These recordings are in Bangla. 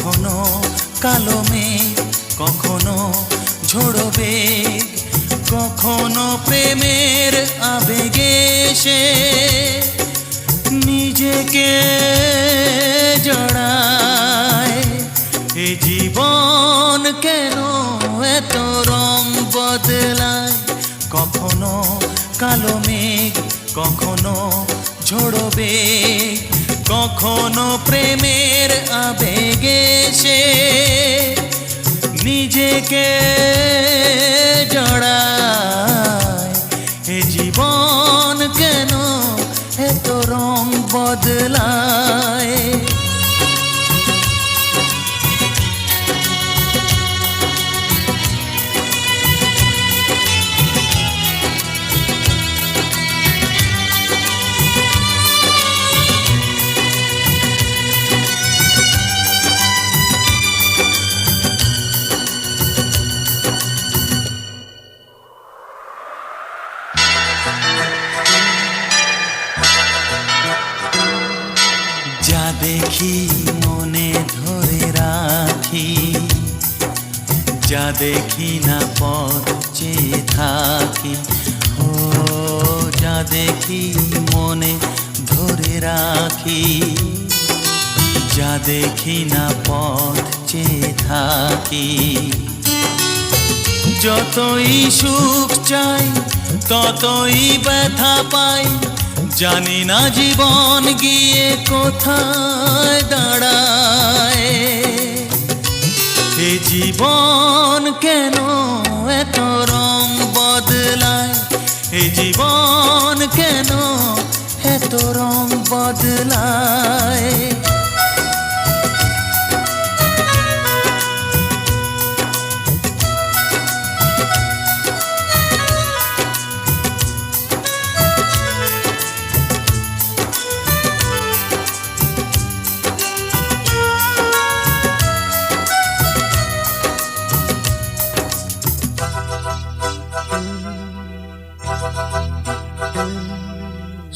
কখনো কালো মেঘ, কখনো ঝোড়ো বেগ, কখনো প্রেমের আবেগে সে নিজেকে জড়ায়। এ জীবন কেন এত রং বদলায়? কখনো কালো মেঘ, কখনো ঝোড়ো বেগ, কখনো প্রেমের আবেগে সে নিজেকে জড়ায়। এ জীবন কেন এত রং বদলায়? যা দেখি মনে ধরে রাখি, যা দেখি না পথ চেয়ে থাকি। ও যা দেখি মনে ধরে রাখি, যা দেখি না পথ চেয়ে থাকি। যতই সুখ চাই ততই ব্যথা পাই, জানি না জীবন গিয়ে কোথায় দাঁড়ায়। এ জীবন কেন এত রং বদলায়? এ জীবন কেন এত রং বদলায়?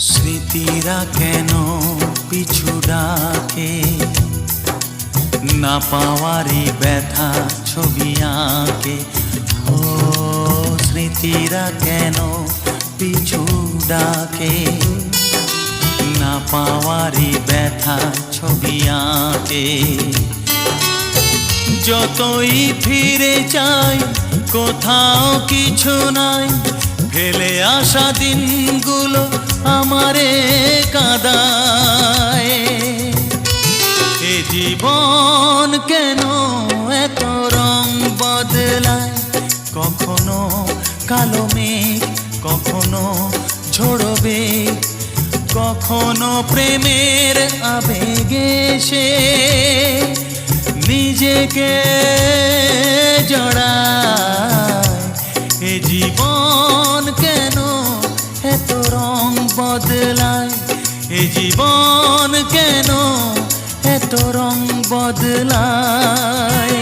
স্মৃতিরা কেন পিছু ডাকে? না পাওয়ারই ব্যথা ছবি আঁকে। ও স্মৃতিরা কেন পিছু ডাকে? না পাওয়ারই ব্যথা ছবি আঁকে। যতই ফিরে চাই কোথাও কিছু নাই, ফেলে আসা দিনগুলো আমারে কাঁদায়। এ জীবন কেন এত রং বদলায়? কখনো কালো মেঘ, কখনো ঝোড়ো বেগ, কখনো প্রেমের আবেগে সে নিজেকে জড়ায়। এ জীবন কেন এত রং বদলায়? এ জীবন কেন এত রং বদলায়?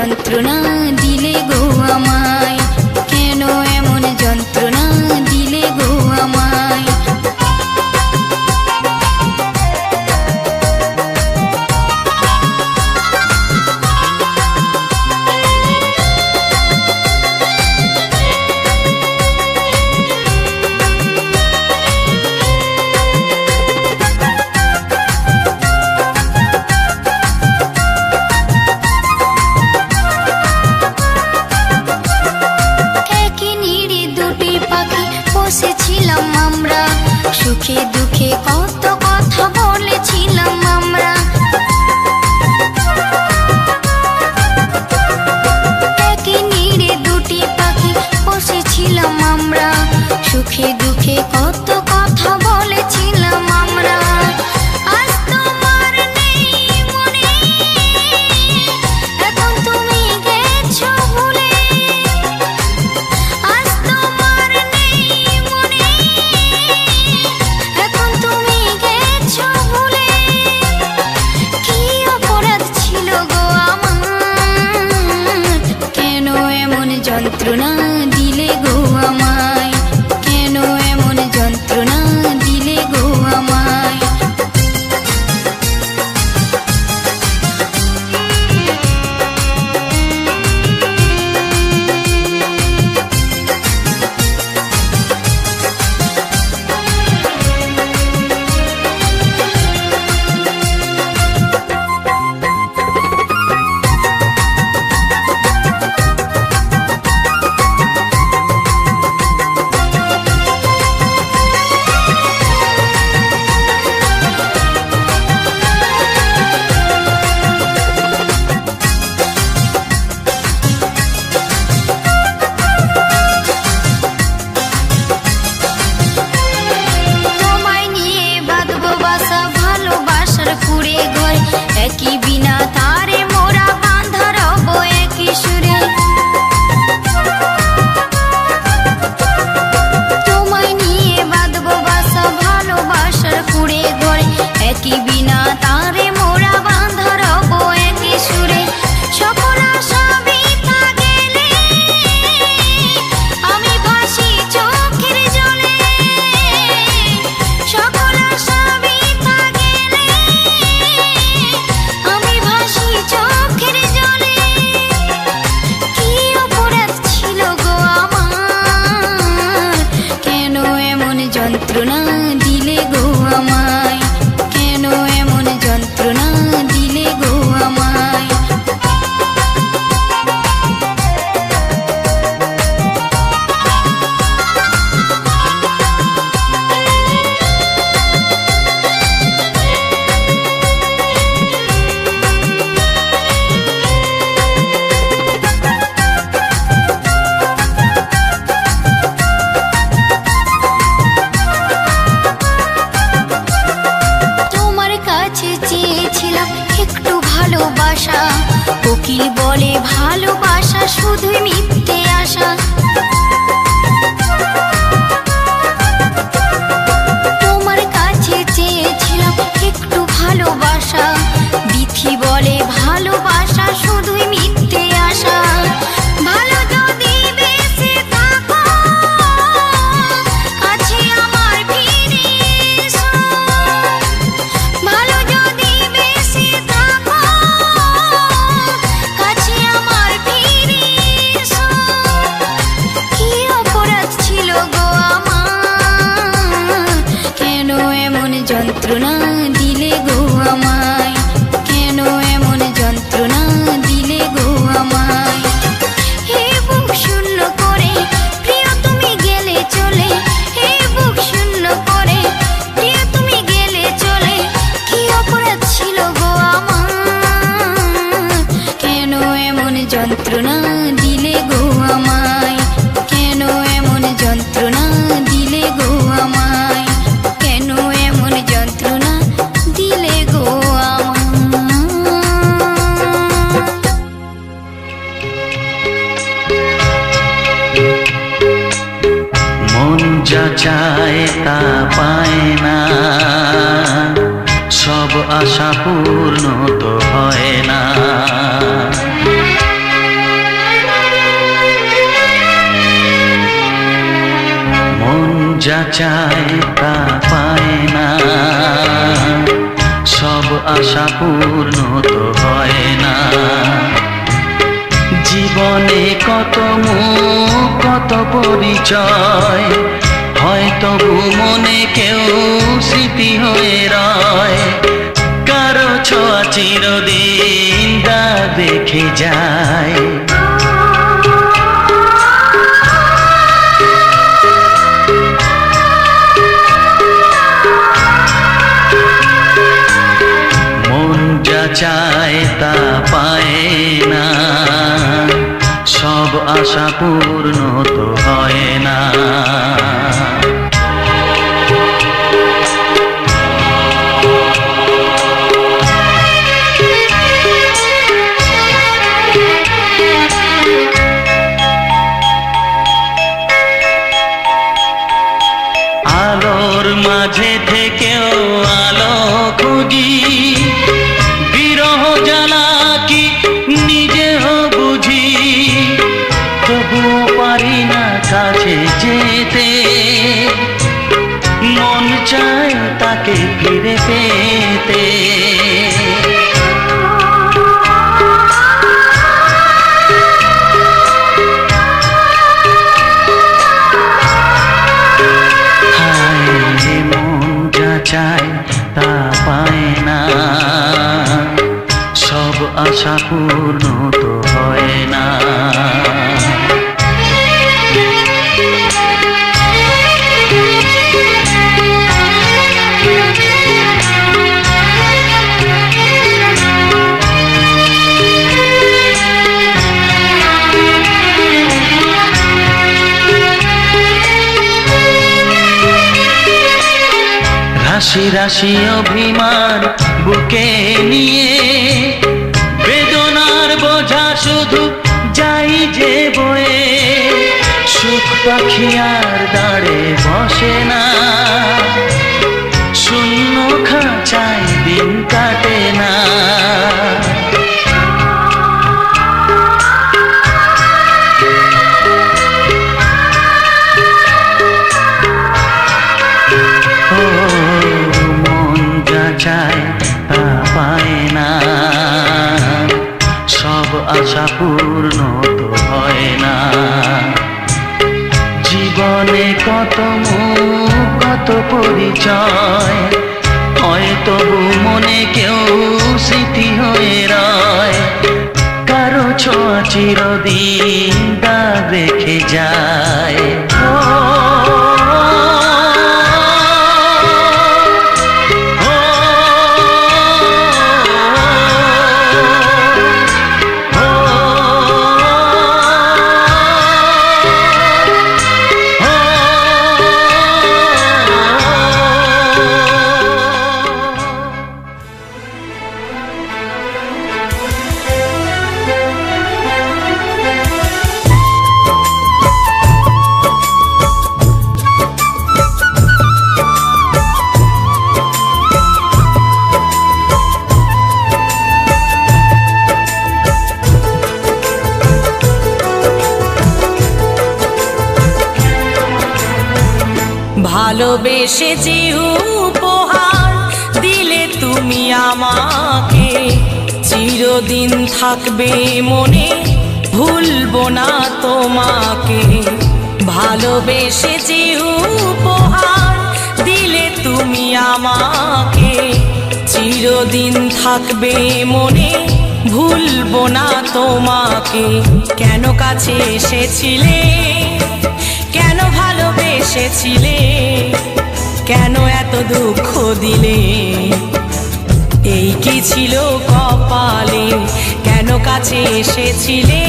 যন্ত্রণা দিলে গো আমায়, কেন এমন যন্ত্রণা দিলে গো আমায়। বসেছিলাম আমরা, সুখে দুঃখে কত কথা বলেছিলাম আমরা। একই নিড়ে দুটি পাখি বসেছিলাম আমরা, সুখে দুঃখে কত কথা বলেছিলাম আমরা। আজ তোমার নেই মনে, এখন তুমি গেছো ভুলে। আজ তোমার নেই মনে, এখন তুমি গেছো ভুলে। কি অপরাধ ছিল গো আমার, কেন এমন যন্ত্রণা দিলে গো আমায়, কেন এমন যন্ত্রণা দিলে গো আমায়। একই বিনা তারে মোরা বাঁধা রব একই সুরে। তোমায় নিয়ে বাঁধবো বাসা ভালোবাসার কুড়ে ঘরে, একই বিনা তারে মোরা বাঁধা রব একই সুরে। সকল আশা বৃথা গেলে আমি ভাসি চোখের জলে, সকল আশা বৃথা গেলে আমি ভাসি চোখের জলে। কি অপরাধ ছিল গো আমার, কেন এমন যন্ত্রণা দিলে গো আমায়, কেন এমন যন্ত্রণা দিলে গো আমায়। তোমার কাছে চেয়েছিলাম একটু ভালোবাসা, কোকিল বলে ভালোবাসা শুধুই মিথ্যে আশা। তোমার কাছে চেয়েছিলাম একটু ভালোবাসা, বিথি বলে ভালোবাসা শুধুই মিথ্যে আশা। ভালো যদি বেঁচে থাকো কাছে আমার ফিরে এসো, ভালো যদি বেঁচে থাকো কাছে আমার ফিরে এসো। কি অপরাধ ছিল গো আমার, কেন এমন যন্ত্রণা দিলে গো আমায়, কেন এমন যন্ত্রণা দিলে গো আমায়। হে বুক শূন্য করে প্রিয় তুমি গেলে চলে, হে বুক শূন্য করে প্রিয় তুমি গেলে চলে। কি অপরাধ ছিল গো আমার, কেন এমন যন্ত্রণা দিলে গো আমায়, কেন এমন যন্ত্রণা দিলে গো আমায়, কেন এমন যন্ত্রণা দিলে গো আমায়। মন যা চায় তা পায় না, সব আশা পূর্ণ তো হয় না। চায় তা পায় না, সব আশা পূর্ণ তো হয় না। জীবনে কত মুখ কত পরিচয়, হয়তো মনে কেউ স্মৃতি হয়ে রয়। কারো ছোঁয়া চিরদিন দাগ রেখে যায়। মন যা চায় তা পায় না, সব আশা পূর্ণ তো হয় না। আলোর মাঝে থেকেও আলো খুঁজি, বিরহ জ্বালা কি নিজেও বুঝি। তবুও পারি না কাছে যেতে, মন চায় তাকে ফিরে পেতে। চায় তা পায় না, সব আশা পূর্ণ তো হয় না। রাশি রাশি অভিমান বুকে নিয়ে, বেদনার বোঝা শুধু যাই যে বয়ে। সুখ পাখি আর দাঁড়ে বসে না, শূন্য খাঁচায় দিন কাটে না। চায় তা পায় না, সব আশা পূর্ণ তো হয় না। জীবনে কত মুখ কত পরিচয়, হয়তো মনে কেউ স্মৃতি হয়ে রয়। কারো ছোঁয়া চিরদিন দাগ রেখে যায়। ভালোবেসে যে উপহার দিলে তুমি আমাকে, চিরদিন থাকবে মনে ভুলবো না তোমাকে। ভালোবেসে যে উপহার দিলে তুমি আমাকে, চিরদিন থাকবে মনে ভুলবো না তোমাকে। কেন কাছে এসেছিলে, কেন ভালোবেসেছিলে, কেন এত দুঃখ দিলে, এই কি ছিল কপালে। কেন কাছে এসেছিলে,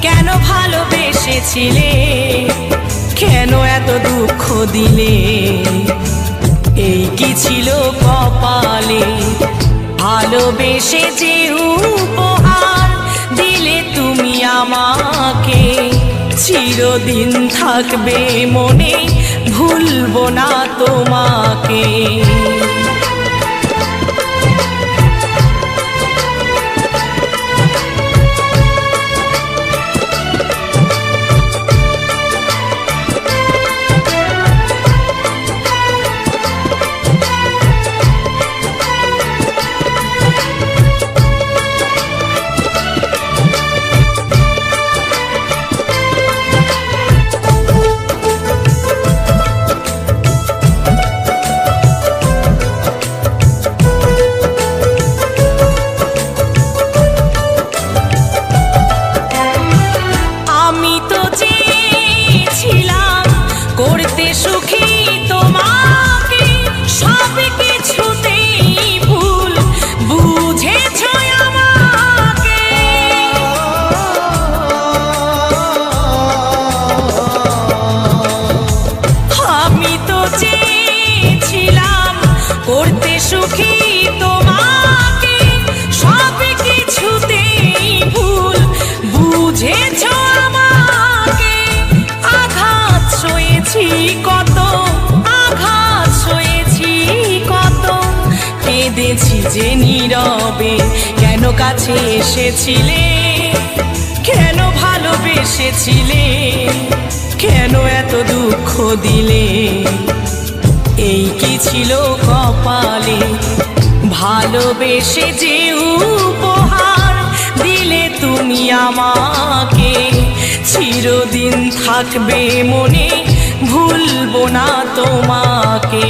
কেন ভালোবেসেছিলে, কেন এত দুঃখ দিলে, এই কি ছিল কপালে। ভালোবেসে যে উপহার দিলে তুমি আমাকে, চিরদিন থাকবে মনে ভুলবো না তোমাকে। যে নীরবে কেন কাছে এসেছিলে, কেন ভালোবেসেছিলে, কেন এত দুঃখ দিলে, এই কি ছিল কপালে, ভালোবেসে যে উপহার দিলে তুমি আমাকে, চিরদিন থাকবে মনে, ভুলবো না তোমাকে।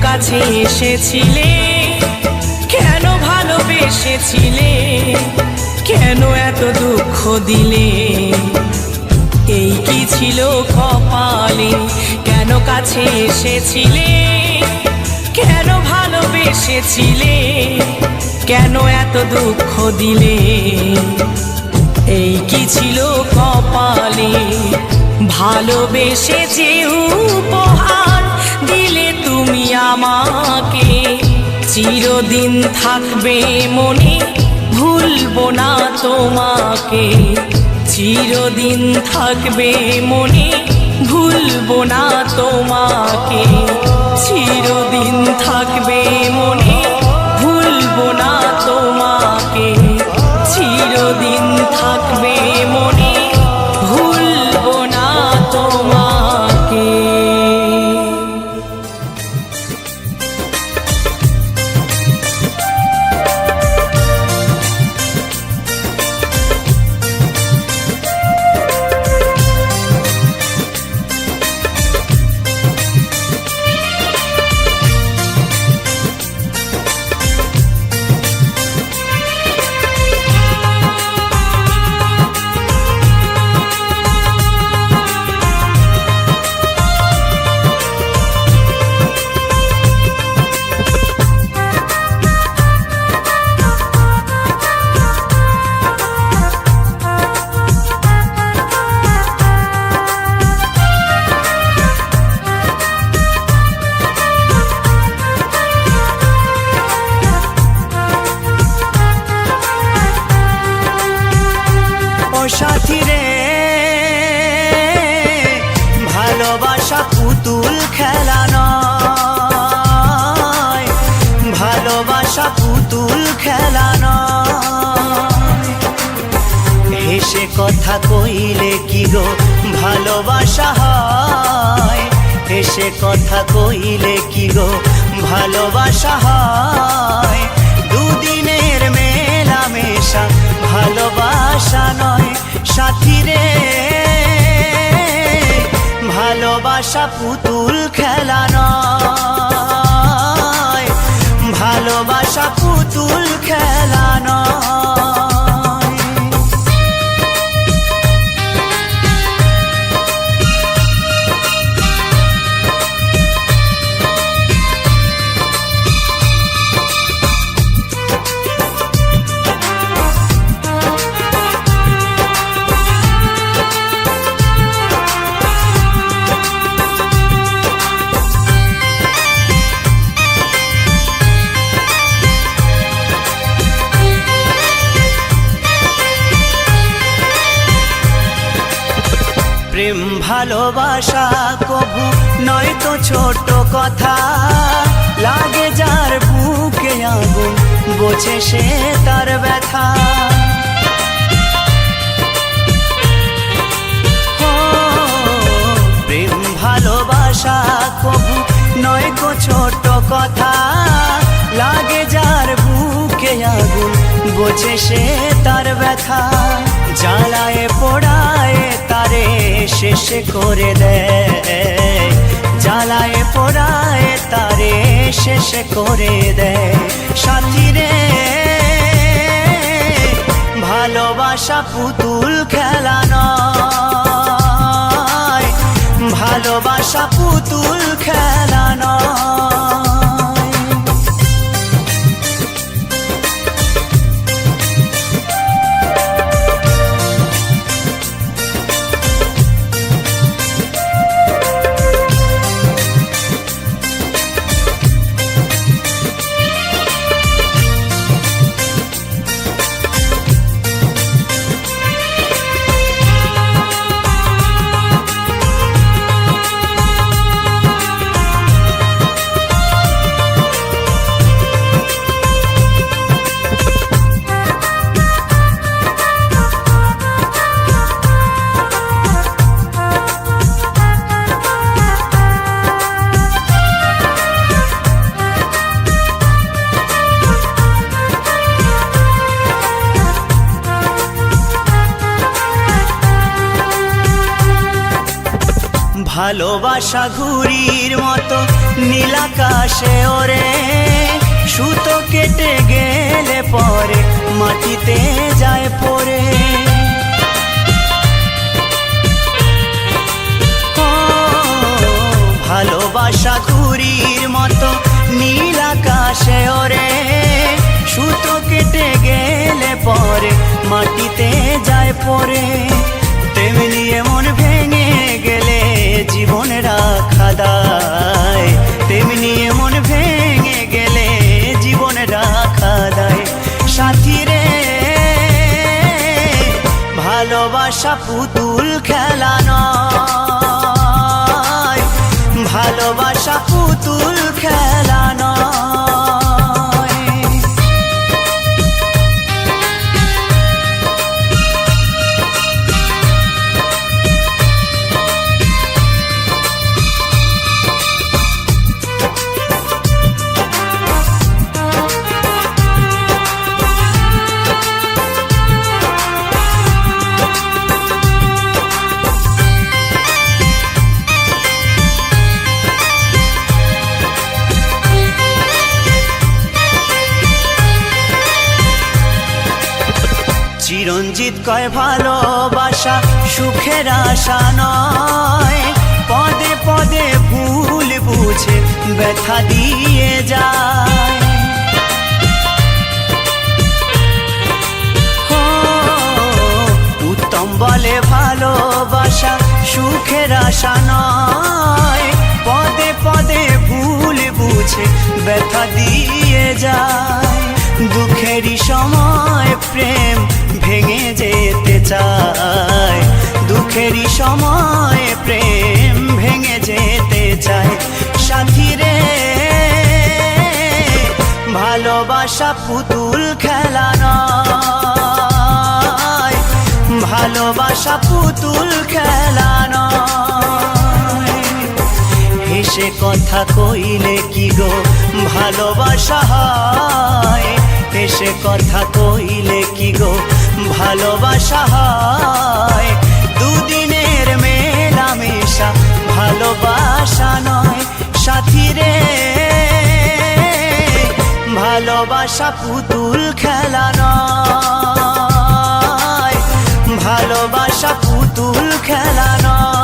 কাছে এসেছিলে, কেন ভালোবেসেছিলে, কেন এত দুঃখ দিলে, এই কি ছিল কপালে, কেন কাছে এসেছিলে, কেন ভালোবেসেছিলে, কেন এত দুঃখ দিলে, এই কি ছিল কপালে, ভালোবেসে যে উপহার দিলে তুমি আমাকে, চিরদিন থাকবে মনে, ভুলবো না তোমাকে, চিরদিন থাকবে মনে, ভুলবো না তোমাকে, চিরদিন থাকবে মনে, ভুলবো না তোমাকে, চিরদিন থাকবে মনে, ভুলবো না তোমাকে। সাথী রে, ভালোবাসা পুতুল খেলা নয়, ভালোবাসা পুতুল খেলা নয়, হেসে কথা কইলে কি গো ভালোবাসা হয়, হেসে কথা কইলে কি গো ভালোবাসা হয়, দুদিনের মেলামেশা ভালোবাসা নয়, সাথী রে, ভালোবাসা পুতুল খেলা নয়, ভালোবাসা পুতুল খেলা নয়। প্রেম ভালোবাসা কভু নয় তো ছোট কথা, লাগে যার বুকে আগুন বোঝে সে তার ব্যথা। প্রেম ভালোবাসা কভু নয় তো ছোট কথা, লাগে যার বুকে আগুন বোঝে সে তার ব্যথা। জ্বালায় পোড়ায় তারে শেষ করে দেয়, জ্বালায় পোড়ায় তারে শেষ করে দেয়। সাথী রে ভালোবাসা পুতুল খেলা নয়, ভালোবাসা পুতুল খেলা নয়। ভালোবাসা ঘুড়ির মতো নীলাকাশে ওরে, সুতো কেটে গেলে পরে মাটিতে যায় পড়ে। ভালোবাসা ঘুড়ির মতো নীলাকাশে ওরে, সুতো কেটে গেলে পরে মাটিতে যায় পড়ে। তেমনি মন ভেঙে গেলে জীবন রাখা দায়, তেমনি মন ভেঙে গেলে জীবন রাখা দায়। সাথী রে ভালোবাসা পুতুল খেলা নয়, ভালোবাসা পুতুল খেলা নয়। চিরঞ্জিত কয় ভালোবাসা সুখের আশা নয়, পদে পদে ভুল বুঝে ব্যথা দিয়ে যায়। উত্তম বলে ভালোবাসা সুখের আশা নয়, পদে পদে ভুল বুঝে ব্যথা দিয়ে যায়। দুঃখেরই সময় প্রেম ভেঙে যেতে চায়, দুঃখেরই সময় প্রেম ভেঙে যেতে চায়। সাথী রে ভালোবাসা পুতুল খেলা নয়, ভালোবাসা পুতুল খেলা নয়। হেসে কথা কইলে কি গো ভালোবাসা হয়, হেসে কথা কইলে কি গো ভালোবাসা হয়। দুদিনের মেলামেশা ভালোবাসা নয়। সাথী রে ভালোবাসা পুতুল খেলা নয়, ভালোবাসা পুতুল খেলা নয়।